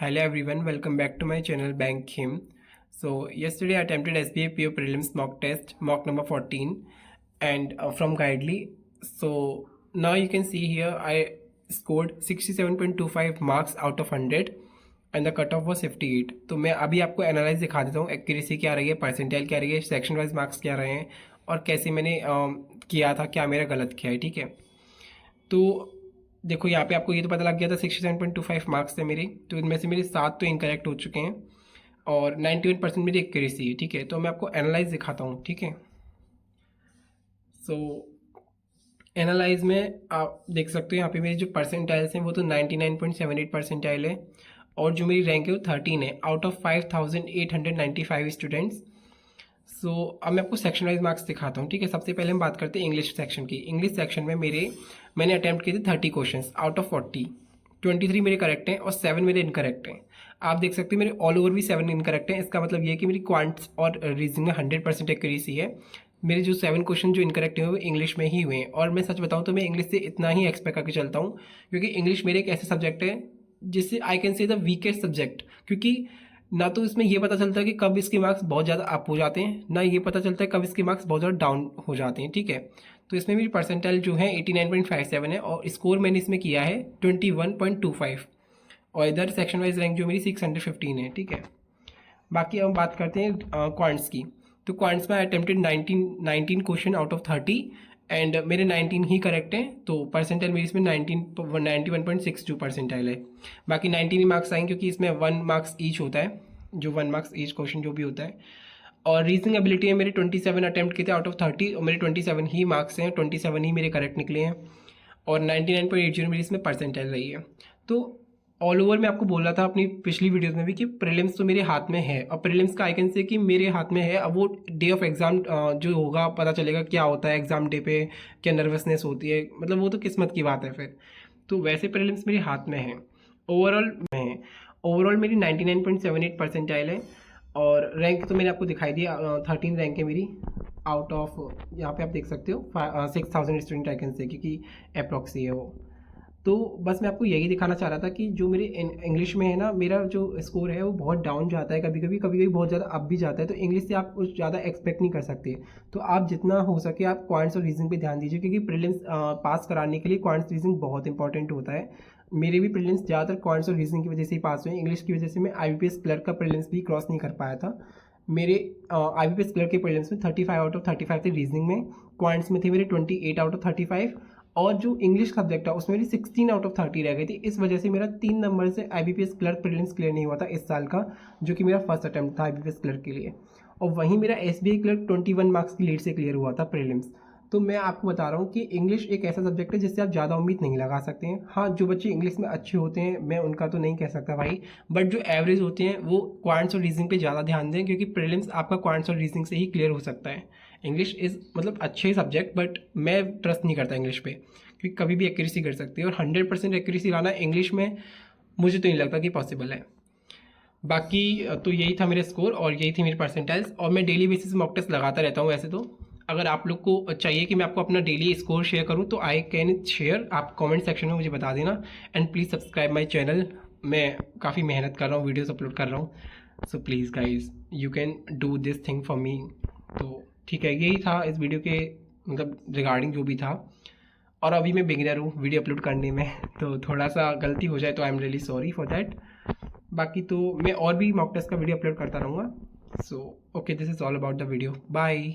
Hello everyone, welcome back to my channel Bank Him. So yesterday I attempted SBA PO prelims mock test, mock number 14 and from Guidely. So now you can see here I scored 67.25 marks out of 100 and the cutoff was 58. तो मैं अभी आपको analyse दिखा देता हूँ, accuracy क्या रही है, परसेंटाइल क्या रही है, सेक्शन वाइज मार्क्स क्या रहे हैं और कैसे मैंने किया था, क्या मेरा गलत किया है। ठीक है, तो देखो यहाँ पे आपको ये तो पता लग गया था 67.25 मार्क्स थे मेरे, तो इनमें से मेरे 7 तो इनकरेक्ट हो चुके हैं और 91% मेरी एक्यूरेसी है। ठीक है, तो मैं आपको एनालाइज दिखाता हूँ। ठीक है, सो एनालाइज में आप देख सकते हो यहाँ पे मेरी जो परसेंटाइल्स हैं वो तो 99.78 परसेंटाइल है और जो मेरी रैंक है वो 13 है आउट ऑफ 5895 स्टूडेंट्स। सो अब मैं आपको सेक्शन वाइज मार्क्स दिखाता हूँ। ठीक है, सबसे पहले हम बात करते हैं इंग्लिश सेक्शन की। इंग्लिश सेक्शन में मैंने अटैम्प्ट किए थे 30 क्वेश्चंस आउट ऑफ 40। 23 मेरे करेक्ट हैं और 7 मेरे इनकरेक्ट हैं। आप देख सकते हैं मेरे ऑल ओवर भी 7 इनकरेक्ट हैं। इसका मतलब ये है कि मेरी क्वांट्स और रीजनिंग में 100% एक्यूरेसी है। मेरे जो 7 क्वेश्चन जो इनकरेक्ट हुए वो इंग्लिश में ही हुए हैं और मैं सच बताऊँ तो मैं इंग्लिश से इतना ही एक्सपेक्ट करके चलता हूँ, क्योंकि इंग्लिश मेरे एक ऐसे सब्जेक्ट है जिससे I can say the weakest subject, क्योंकि ना तो इसमें ये पता चलता है कि कब इसके मार्क्स बहुत ज़्यादा अप हो जाते हैं, ना ये पता चलता है कब इसके मार्क्स बहुत ज़्यादा डाउन हो जाते हैं। ठीक है, तो इसमें मेरी परसेंटाइल जो है 89.57 है और स्कोर मैंने इसमें किया है 21.25 और इधर सेक्शन वाइज रैंक जो मेरी 615 है। ठीक है, बाकी अब बात करते हैं क्वांट्स की। तो क्वांट्स में आई attempted 19 question out of 30 and मेरे 19 ही करेक्ट हैं, तो परसेंटाइल मेरी इसमें 91.62 परसेंटाइल है। बाकी 19 ही मार्क्स आएंगे क्योंकि इसमें 1 मार्क्स ईच होता है, जो 1 मार्क्स ईच क्वेश्चन जो भी होता है। और रीजनिंग एबिलिटी है मेरे 27 अटैम्प्ट किए थे आउट ऑफ 30 और मेरे 27 ही मार्क्स हैं, 27 ही मेरे करेक्ट निकले हैं और 99.80 मेरी इसमें परसेंटाइल रही है। तो ऑल ओवर मैं आपको बोल रहा था अपनी पिछली वीडियोस में भी कि प्रीलिम्स तो मेरे हाथ में है और प्रीलिम्स का आई कैन से कि मेरे हाथ में है। अब वो डे ऑफ एग्ज़ाम जो होगा पता चलेगा क्या होता है एग्ज़ाम डे पे, क्या नर्वसनेस होती है, मतलब वो तो किस्मत की बात है फिर। तो वैसे प्रीलिम्स मेरे हाथ में है। ओवरऑल मेरी 99.78 परसेंटाइल है और रैंक तो मैंने आपको दिखाई दिया 13 रैंक है मेरी आउट ऑफ, यहाँ पे आप देख सकते हो 6000 स्टूडेंट आई कैन से, क्योंकि अप्रॉक्सी है वो। तो बस मैं आपको यही दिखाना चाह रहा था कि जो मेरे इंग्लिश में है ना, मेरा जो स्कोर है वो बहुत डाउन जाता है, कभी कभी बहुत ज़्यादा अप भी जाता है, तो इंग्लिश से आप कुछ ज़्यादा एक्सपेक्ट नहीं कर सकते। तो आप जितना हो सके आप क्वांट्स और रीजनिंग पे ध्यान दीजिए, क्योंकि प्रीलिम्स पास कराने के लिए क्वांट्स रीजनिंग बहुत इंपॉर्टेंट होता है। मेरे भी प्रीलिम्स ज़्यादातर क्वांट्स और रीजनिंग की वजह से ही पास हुए। इंग्लिश की वजह से मैं IBPS क्लर्क का प्रीलिम्स भी क्रॉस नहीं कर पाया था। मेरे IBPS क्लर्क के प्रीलिम्स में 35 आउट ऑफ 35 थे रीजनिंग में, क्वांट्स में थे मेरे 28 आउट ऑफ 35 और जो इंग्लिश सब्जेक्ट था उसमें मेरी 16 आउट ऑफ 30 रह गई थी। इस वजह से मेरा 3 नंबर से IBPS क्लर्क प्रीलिम्स क्लियर नहीं हुआ था इस साल का, जो कि मेरा फर्स्ट अटैम्प्ट था IBPS क्लर्क के लिए। और वहीं मेरा SBI क्लर्क 21 मार्क्स की लीड से क्लियर हुआ था प्रीलिम्स। तो मैं आपको बता रहा हूँ कि इंग्लिश एक ऐसा सब्जेक्ट है जिससे आप ज़्यादा उम्मीद नहीं लगा सकते हैं। हाँ, जो बच्चे इंग्लिश में अच्छे होते हैं मैं उनका तो नहीं कह सकता भाई, बट जो एवरेज होते हैं वो क्वांट्स और रीजनिंग पे ज़्यादा ध्यान दें, क्योंकि प्रीलिम्स आपका क्वांट्स और रीजनिंग से ही क्लियर हो सकता है। इंग्लिश इज़ मतलब अच्छे सब्जेक्ट, बट मैं ट्रस्ट नहीं करता इंग्लिश पे, क्योंकि कभी भी एक्यूरेसी कर सकती है और 100% एक्यूरेसी लाना इंग्लिश में मुझे तो नहीं लगता कि पॉसिबल है। बाकी तो यही था मेरे स्कोर और यही थी मेरी परसेंटाइल्स और मैं डेली बेसिस मॉक टेस्ट लगाता रहता हूँ। वैसे तो अगर आप लोग को चाहिए कि मैं आपको अपना डेली स्कोर शेयर करूँ तो आई कैन शेयर, आप कमेंट सेक्शन में मुझे बता देना and please subscribe my channel. मैं काफ़ी मेहनत कर रहा हूँ, वीडियोस अपलोड कर रहा हूँ, so please guys you can do this thing for me. तो ठीक है, यही था इस वीडियो के मतलब रिगार्डिंग जो भी था। और अभी मैं बिगिनर हूँ वीडियो अपलोड करने में, तो थोड़ा सा गलती हो जाए तो I am really sorry for that. बाकी तो मैं और भी मॉक टेस्ट का वीडियो अपलोड करता रहूँगा। So okay, this is all about the video, bye.